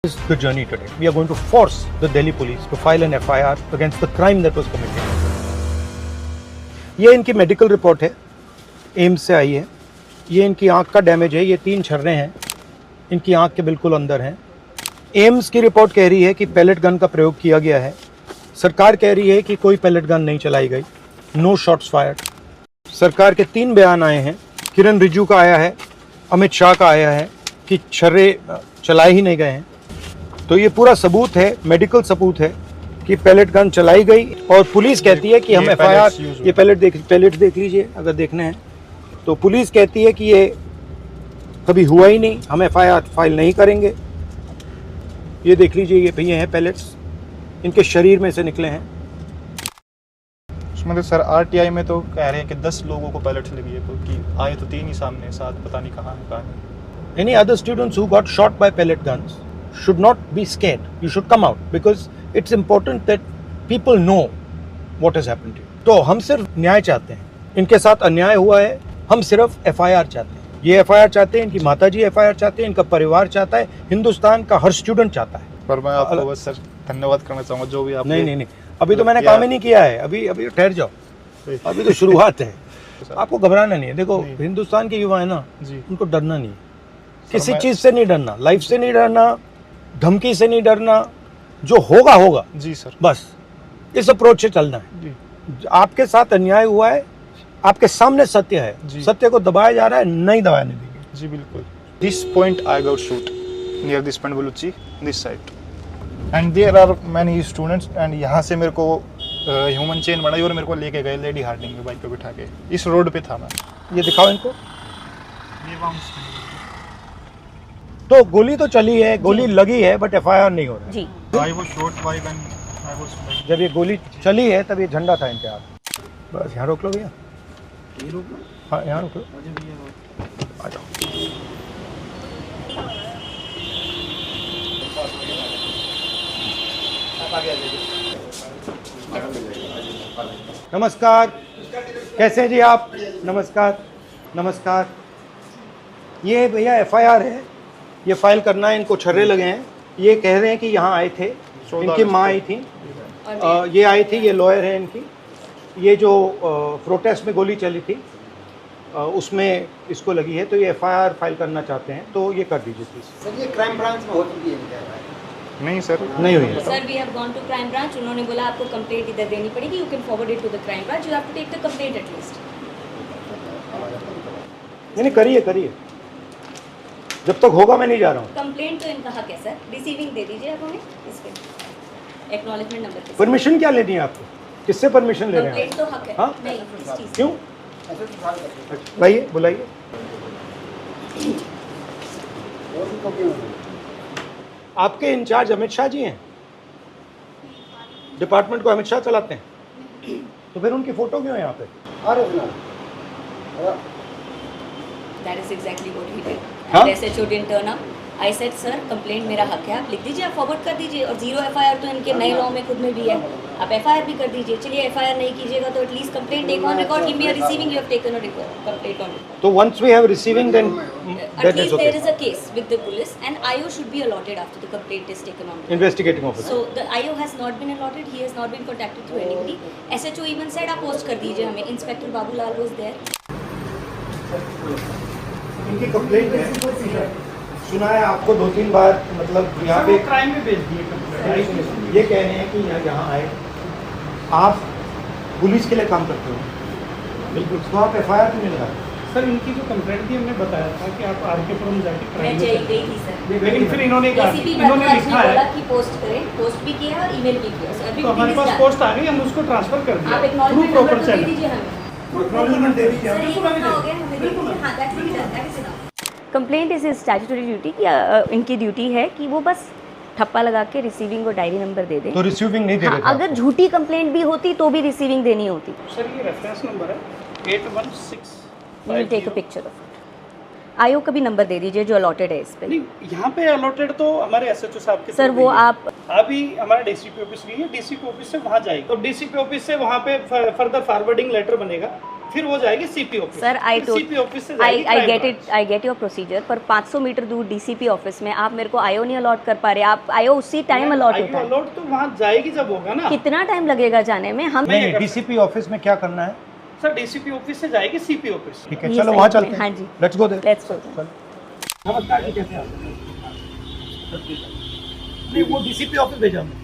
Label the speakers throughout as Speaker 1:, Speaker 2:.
Speaker 1: This is the journey today. We are going to force the Delhi police to file an FIR against the crime that was committed. ये इनकी medical report है, AIIMS से आई है. ये इनकी आंख का डैमेज है, ये 3 छर्रे हैं, इनकी आंख के बिल्कुल अंदर हैं. एम्स की रिपोर्ट कह रही है कि पैलेट गन का प्रयोग किया गया है. सरकार कह रही है कि कोई पैलेट गन नहीं चलाई गई, नो शॉट्स फायर्ड. सरकार के 3 बयान आए हैं. किरण रिजिजू का आया है, अमित शाह का आया है कि छर्रे चलाए ही नहीं गए हैं. तो ये पूरा सबूत है, मेडिकल सबूत है कि पैलेट गन चलाई गई. और पुलिस कहती है कि हम एफआईआर, ये पैलेट देख लीजिए अगर देखने हैं तो. पुलिस कहती है कि ये कभी हुआ ही नहीं, हम एफआईआर फाइल नहीं करेंगे. ये देख लीजिए, ये भैया हैं पैलेट्स, इनके शरीर में से निकले हैं.
Speaker 2: उसमें तो सर आरटीआई में तो कह रहे हैं कि 10 लोगों को पैलेट्स लगी है, कि आए तो 3 ही सामने, 7 पता नहीं कहाँ है.
Speaker 1: Any other students who got shot by pellet guns should not be scared. You should come out because it's important that people know what has happened to you. तो हम सिर्फ न्याय चाहते हैं. इनके साथ अन्याय हुआ है, हम सिर्फ एफआईआर चाहते हैं. ये एफआईआर चाहते हैं, इनकी माताजी एफआईआर चाहते हैं, इनका परिवार चाहता है, हिंदुस्तान का हर स्टूडेंट चाहता है.
Speaker 2: पर मैं आपको बस सर धन्यवाद करना चाहूँगा जो भी आप.
Speaker 1: नहीं, अभी तो मैंने काम ही नहीं किया है. अभी ठहर जाओ, अभी तो शुरुआत है. आपको घबराना नहीं है. देखो हिंदुस्तान के युवा है ना, उनको डरना नहीं है. किसी चीज से नहीं डरना, लाइफ से नहीं डरना, धमकी से नहीं डरना. जो होगा होगा
Speaker 2: जी सर, बस
Speaker 1: इस अप्रोच से चलना है. आपके साथ अन्याय हुआ है, आपके सामने सत्य है, सत्य को दबाया जा रहा है, नहीं दबाने देंगे.
Speaker 2: जी बिल्कुल. This point I got shoot near this point बलूची this side and there are many students. And यहाँ से मेरे को ह्यूमन चेन बनाई और मेरे को लेके गए लेडी हार्डिंग में, बाइक पे बिठा के. इस रोड पे था मैं.
Speaker 1: ये दिखाओ इनको. तो गोली तो चली है, गोली लगी है, बट एफआईआर नहीं हो रहा है.
Speaker 3: जी.
Speaker 2: I was shot by when I was like.
Speaker 1: जब ये गोली चली है तब ये झंडा था इनके हाथ. बस यहाँ रोक लो भैया. हाँ यहाँ रोक लो. आ जाओ. नमस्कार, कैसे हैं जी आप? नमस्कार. ये भैया एफआईआर है, ये फाइल करना है. इनको छर्रे लगे हैं. ये कह रहे हैं कि यहाँ आए थे, इनकी माँ आई थी, ये आई थी, ये लॉयर है इनकी. ये जो प्रोटेस्ट में गोली चली थी उसमें इसको लगी है, तो ये एफआईआर फाइल करना चाहते हैं, तो ये कर दीजिए प्लीज.
Speaker 4: सर ये क्राइम ब्रांच में हो चुकी है.
Speaker 2: नहीं सर,
Speaker 1: नहीं हुई है.
Speaker 3: Sir we have gone to crime branch. उन्होंने बोला आपको कंप्लेंट इधर देनी पड़ेगी. You can forward it to the crime branch. You have to take the complaint at least.
Speaker 1: नहीं करिए. जब तक होगा मैं नहीं जा रहा हूँ.
Speaker 3: कंप्लेंट तो इनका हक है सर. रिसीविंग दे दीजिए आप हमें इस पे एक्नॉलेजमेंट नंबर पे.
Speaker 1: परमिशन क्या लेनी है आपको? किससे परमिशन ले रहे हैं?
Speaker 3: कंप्लेंट तो हक है.
Speaker 1: हाँ?
Speaker 3: नहीं इस चीज
Speaker 1: क्यों? बुलाइए. आपके इंचार्ज अमित शाह जी हैं. डिपार्टमेंट को अमित शाह चलाते हैं, तो फिर उनकी फोटो क्यों है यहाँ पे?
Speaker 3: That is exactly what he did.
Speaker 1: हाँ?
Speaker 3: And SHO didn't turn up. I said sir complaint मेरा हक है, आप लिख दीजिए, आप फॉरवर्ड कर दीजिए. और 0 एफआईआर तो इनके नए लॉ में खुद में भी है. आप एफआईआर भी कर दीजिए. चलिए एफआईआर नहीं कीजिएगा तो at least complaint take on record. Give me a receiving. You have taken a complaint on record.
Speaker 1: तो once we have receiving then
Speaker 3: At
Speaker 1: that is
Speaker 3: least there
Speaker 1: okay.
Speaker 3: is a case with the police and IO should be allotted after the complaint is taken on.
Speaker 1: Investigating officer.
Speaker 3: So the IO has not been allotted. He has not been contacted through anybody. SHO even said आप post कर दीजिए हमें. Inspector Babulal was there.
Speaker 1: इनकी complaint है, सुना है आपको 2-3 बार, मतलब यहाँ पे क्राइम में भेज दिए. ये कह रहे हैं कि यहाँ आए, आप पुलिस के लिए काम करते हो. बिल्कुल. तो आप एफआईआर क्यों नहीं लगाए?
Speaker 5: सर इनकी जो कंप्लेंट थी हमने बताया था कि आप आरकेपुरम जाके
Speaker 3: मैं
Speaker 5: क्राइम
Speaker 3: चली गई थी सर.
Speaker 5: लेकिन फिर इन्होंने कहा,
Speaker 3: ACP
Speaker 5: इन्होंने
Speaker 3: भारद्वाज
Speaker 5: लिखा
Speaker 3: ने बोला
Speaker 5: है
Speaker 3: कि पोस्ट करें. पोस्ट भी किया और ईमेल भी किया. So
Speaker 5: तो हमारे
Speaker 3: everything is
Speaker 5: पास
Speaker 3: done.
Speaker 5: पोस्ट आ गई, हम उसको ट्रांसफर कर
Speaker 3: आप
Speaker 5: दिया थ्रू
Speaker 3: एक्नॉलेजमेंट नंबर
Speaker 5: प्रॉपर
Speaker 3: तो दे
Speaker 5: चैनल.
Speaker 3: दीजिए हमें.
Speaker 1: एक्नॉलेजमेंट दे दीजिए.
Speaker 3: सर ये कितना हो गया हमें दे दीजिए. हाँ that will be done. That is enough. Complaint is statutory duty कि इनकी ड्यूटी है कि वो बस ठप्पा लगा के रिसीविंग और डायरी नंबर दे दें.
Speaker 1: तो रिसीविंग नहीं दे रहे थे
Speaker 3: अगर
Speaker 1: आपको?
Speaker 3: झूठी कंप्लेंट भी होती तो भी रिसीविंग देनी होती.
Speaker 5: सर ये रेफरेंस नंबर है 816.
Speaker 3: We will take a picture of it. IO का भी नंबर दे दीजिए जो अलॉटेड है इस पे.
Speaker 5: नहीं यहाँ पे अलॉटेड तो हमारे एसएचओ साहब के
Speaker 3: सर
Speaker 5: थ्रू
Speaker 3: वो
Speaker 5: गई है.
Speaker 3: आप
Speaker 5: अभी हमारा डीसीपी ऑफिस गई है, डीसीपी ऑफिस से वहाँ जाएगी, तो डीसीपी ऑफिस से वहाँ पे फर्दर फॉरवर्डिंग लेटर बनेगा, फिर वो जाएगी CP office.
Speaker 3: Sir
Speaker 5: CP office से जाएगी
Speaker 3: आई गेट योर प्रोसीजर, पर 500 मीटर दूर डीसीपी ऑफिस में आप मेरे को आईओ नहीं अलॉट कर पा रहे। आप आईओ उसी टाइम अलॉट होता है।
Speaker 5: अलॉट तो वहाँ जाएगी जब होगा ना।
Speaker 3: कितना टाइम लगेगा जाने में? हम
Speaker 1: नहीं, डीसीपी ऑफिस में क्या करना है?
Speaker 5: सर डीसीपी ऑफिस से जाएगी सीपी ऑफिस।
Speaker 1: ठीक है,
Speaker 3: ये
Speaker 1: चलो
Speaker 3: सही
Speaker 1: वहाँ
Speaker 3: है।
Speaker 1: चलते हैं।
Speaker 3: हाँ जी,
Speaker 1: let's go there.
Speaker 3: Let's go.
Speaker 5: नमस्कार जी, कैसे हैं?
Speaker 1: नहीं, वो डीसीपी ऑफिस भेजा हमने।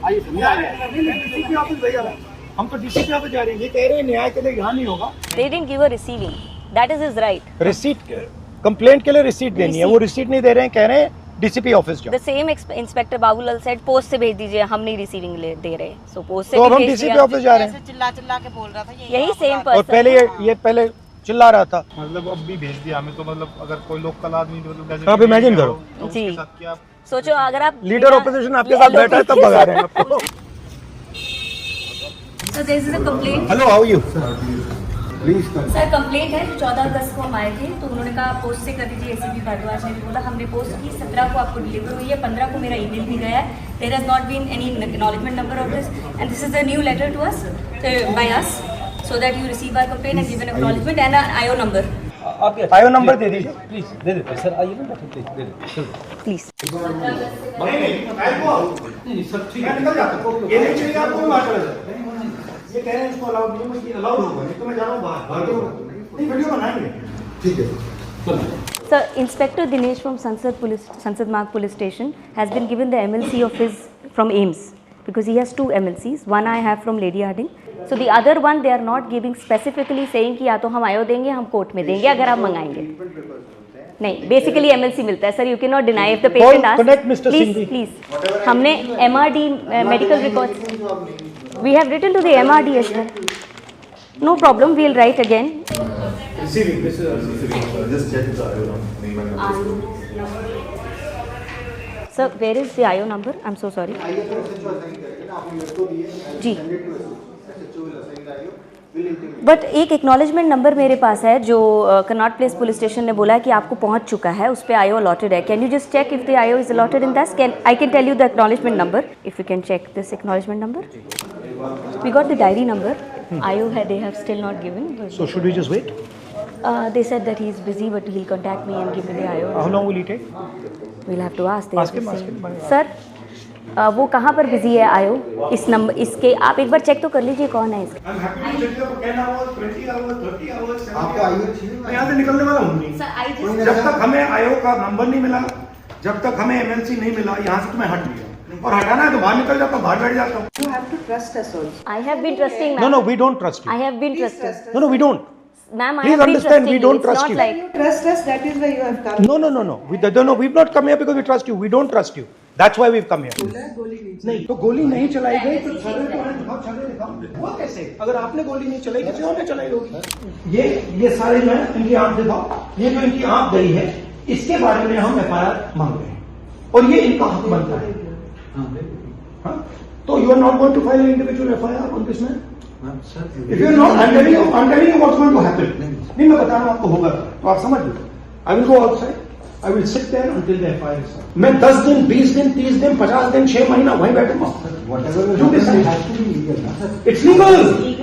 Speaker 5: आइए
Speaker 1: डीसीपी ऑफिस भेजा है। हम तो डीसीपी ऑफिस जा रहे हैं। ये कह रहे हैं न्याय के लिए यहाँ नहीं होगा।
Speaker 3: They didn't give a receiving. That is his right.
Speaker 1: Receipt, complaint के लिए रिसीट देनी है, वो रिसीट नहीं दे रहे हैं, कह रहे हैं डीसीपी ऑफिस जाओ।
Speaker 3: The same inspector Babulal said post से भेज दीजिए, हम नहीं रिसीविंग दे रहे। सो पोस्ट से
Speaker 1: तो अब
Speaker 3: भी
Speaker 1: हम
Speaker 3: भेज
Speaker 1: डीसीपी
Speaker 3: दिया।
Speaker 1: ऑफिस जा रहे हैं।
Speaker 6: चिल्ला चिल्ला के बोल रहा था
Speaker 3: यही सेम
Speaker 1: और
Speaker 3: पर्सन।
Speaker 1: पहले ये पहले चिल्ला रहा था।
Speaker 2: मतलब अब भी भेज दिया हमें, तो मतलब अगर कोई लोकल आदमी मतलब
Speaker 1: आप imagine करो।
Speaker 2: तो
Speaker 3: जी।
Speaker 2: उसके साथ क्या
Speaker 3: सोचो अगर आप
Speaker 1: लीडर ऑपोजिशन आपके साथ बैठा है तब भगा रहे हैं आपको।
Speaker 3: So there is a complaint.
Speaker 1: Hello, how you?
Speaker 3: Sir complaint है जो 14 अगस्त को हम आए थे, तो उन्होंने कहा पोस्ट से कर दीजिए। एसीपी भारद्वाज ने भी बोला हमने पोस्ट की, 17 को आपको डिलीवर हुई है, 15 को मेरा ईमेल भी गया है। There has not been any acknowledgement number of this and this is a new letter to us by us so that you receive our complaint and give an acknowledgement and IO number.
Speaker 1: IO number दे दीजिए
Speaker 7: please दे देते sir, आइए ना बैठो, please दे देते चलो।
Speaker 3: Please
Speaker 7: नहीं sir ठीक है,
Speaker 1: निकल जाता है। ये नहीं चाहिए आपको, वहाँ चले जाओ। ये कह रहे हैं इसको अलाउड नहीं है, अलाउड होगा नहीं तो मैं जा रहा हूँ बाहर। नहीं, वीडियो बनाएंगे। ठीक है।
Speaker 3: Sir, Inspector Dinesh from Sansad Marg Police Station has been given the MLC of his from AIMS because he has 2 MLCs. One I have from Lady Harding. So the other one they are not giving specifically saying कि या तो हम आयो देंगे, हम court में देंगे अगर आप मंगाएंगे। नहीं, बेसिकली MLC मिलता है sir. You can not deny if the patient asks. Please हमने MRD medical records we have written to the MRD as well. No problem, we'll write again.
Speaker 7: Receiving just check the name and
Speaker 3: Sir, where is the IO number? I'm so sorry. जी, but एक acknowledgement number मेरे पास है जो Connaught place police station ने बोला है कि आपको पहुंच चुका है, उस पर आईओ अलॉटेड है। Can you just check if the IO is allotted in that? Can I can tell you the acknowledgement number if you can check this acknowledgement number. We got the diary number. IO है, they have still not given.
Speaker 1: So should we just wait?
Speaker 3: They said that he is busy but he'll contact me and give me the IO.
Speaker 1: How long will it take?
Speaker 3: We'll have to ask. They
Speaker 1: Ask
Speaker 3: have
Speaker 1: him,
Speaker 3: to
Speaker 1: ask
Speaker 3: say.
Speaker 1: him.
Speaker 3: Sir वो कहाँ पर busy है आयो? इस number इसके आप एक बार check तो कर लीजिए कौन है इसका।
Speaker 1: आपको आईओ चाहिए? मैं यहाँ से निकलने वाला हूँ नहीं।
Speaker 3: सर आई
Speaker 1: जब तक हमें आईओ का नंबर नहीं मिला, जब तक हमें एमएलसी नहीं मिला, यहाँ से तो मैं हट गया। और हटाना है तो बाहर निकल जाता हूँ, बाहर बैठ जाता हूँ।
Speaker 6: You have to trust us also.
Speaker 3: I have been trusting
Speaker 1: No,
Speaker 3: ma'am.
Speaker 1: no, we don't trust you.
Speaker 3: I have been trusting.
Speaker 1: No, no, we don't.
Speaker 3: Ma'am, I
Speaker 1: Please
Speaker 3: have been
Speaker 1: understand,
Speaker 3: trusting
Speaker 1: we
Speaker 3: you.
Speaker 1: don't
Speaker 3: It's
Speaker 1: trust
Speaker 3: not
Speaker 1: you.
Speaker 3: like
Speaker 6: You trust us, that is why you have come.
Speaker 1: No, no, no, no. No, we've not come here because we trust you. We don't trust you. That's why we've come here. नहीं तो गोली नहीं चलाई गई तो छर्रे दिखाओ, छर्रे दिखाओ। वो कैसे? अगर आपने गोली नहीं चलाई, किसी और ने चलाई होगी। ये सारे जो है इनकी आंख दिखाओ। ये जो इनकी आंख गई है, इसके बारे में हम एफआईआर मांग रहे हैं और ये इनका हक बनता है। हाँ? तो you are not going to file an individual FIR on this man? If you are not, I'm telling you what's going to happen. नहीं, मैं बता रहा हूँ आपको होगा, तो आप समझ लो। I will go outside. I will sit there until the FIR is done. मैं 10 दिन, 20 दिन, 30 दिन, 50 दिन, 6 महीना वहीं बैठूंगा। Do this. It's legal.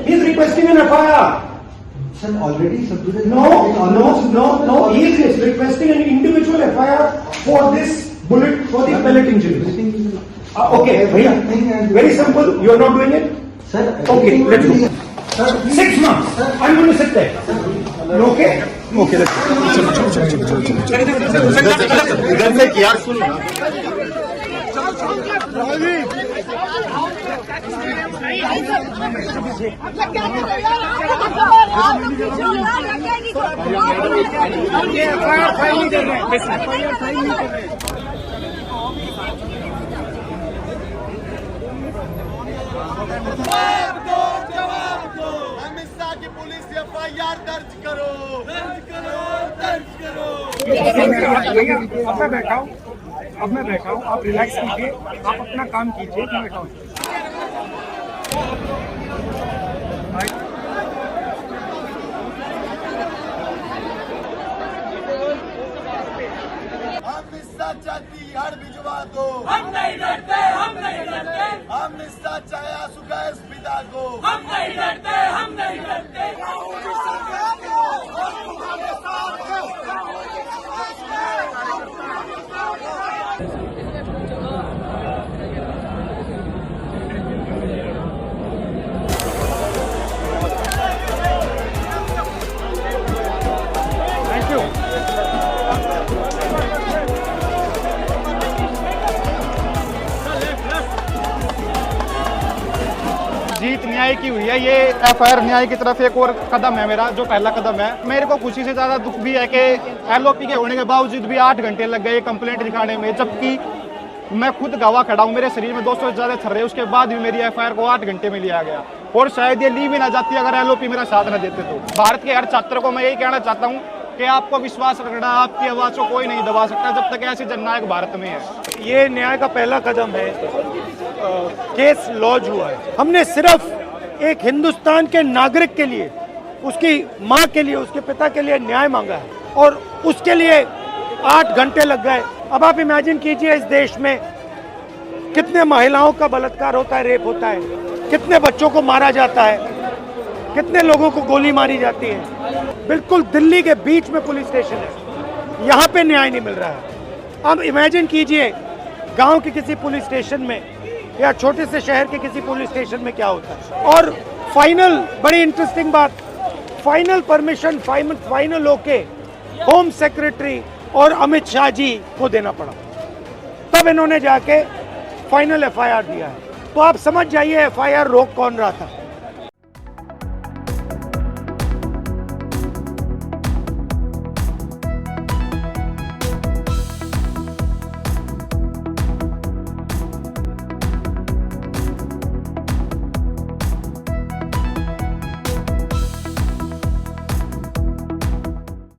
Speaker 1: He is requesting an FIR.
Speaker 8: Sir, already submitted.
Speaker 1: No. He is requesting an individual FIR for this bullet, for the pellet injury. Okay, भैया. Very simple. You are not doing it.
Speaker 8: Sir,
Speaker 1: Okay, let's go. 6 months. I'm going to sit there. You okay? Okay, let's go.
Speaker 9: Amit Shah की police FIR दर्ज करो, दर्ज करो, दर्ज करो।
Speaker 5: अब मैं बैठा हूँ, आप रिलैक्स कीजिए, आप अपना काम कीजिए, मैं बैठा हूँ।
Speaker 9: अमित मिस्सा चाहती हार भिजवा दो,
Speaker 10: हम नहीं डरते, हम नहीं डरते,
Speaker 9: हम मिस्सा चाहे आंसू का इस पिता को,
Speaker 10: हम नहीं डरते, हम नहीं डरते।
Speaker 1: Thank you.
Speaker 2: जीत न्याय की हुई है। ये एफआईआर न्याय की तरफ एक और कदम है मेरा, जो पहला कदम है। मेरे को खुशी से ज़्यादा दुख भी है कि एलओपी के होने के बावजूद भी 8 घंटे लग गए कंप्लेंट दिखाने में, जबकि मैं खुद गवाह खड़ा हूँ। मेरे शरीर में 200 से ज़्यादा छर्रे, उसके बाद भी मेरी एफआईआर को 8 घंटे में लिया गया, और शायद ये ली भी ना जाती अगर एलओपी मेरा साथ न देते तो। भारत के हर छात्र को मैं यही कहना चाहता हूँ कि आपको विश्वास रखना, आपकी आवाज़ को कोई नहीं दबा सकता जब तक ऐसी जननायक भारत में है।
Speaker 1: ये न्याय का पहला कदम है। केस लॉन्च हुआ है। हमने सिर्फ एक हिंदुस्तान के नागरिक के लिए, उसकी माँ के लिए, उसके पिता के लिए न्याय मांगा है, और उसके लिए 8 घंटे लग गए। अब आप इमेजिन कीजिए इस देश में कितने महिलाओं का बलात्कार होता है, रेप होता है, कितने बच्चों को मारा जाता है, कितने लोगों को गोली मारी जाती है। बिल्कुल दिल्ली के बीच में पुलिस स्टेशन है, यहाँ पे न्याय नहीं मिल रहा है। अब इमेजिन कीजिए गांव के किसी पुलिस स्टेशन में या छोटे से शहर के किसी पुलिस स्टेशन में क्या होता है। और फाइनल, बड़ी इंटरेस्टिंग बात, final permission, final okay home secretary और अमित शाह जी को देना पड़ा, तब इन्होंने जाके फाइनल एफआईआर दिया है। तो आप समझ जाइए एफआईआर रोक कौन रहा था।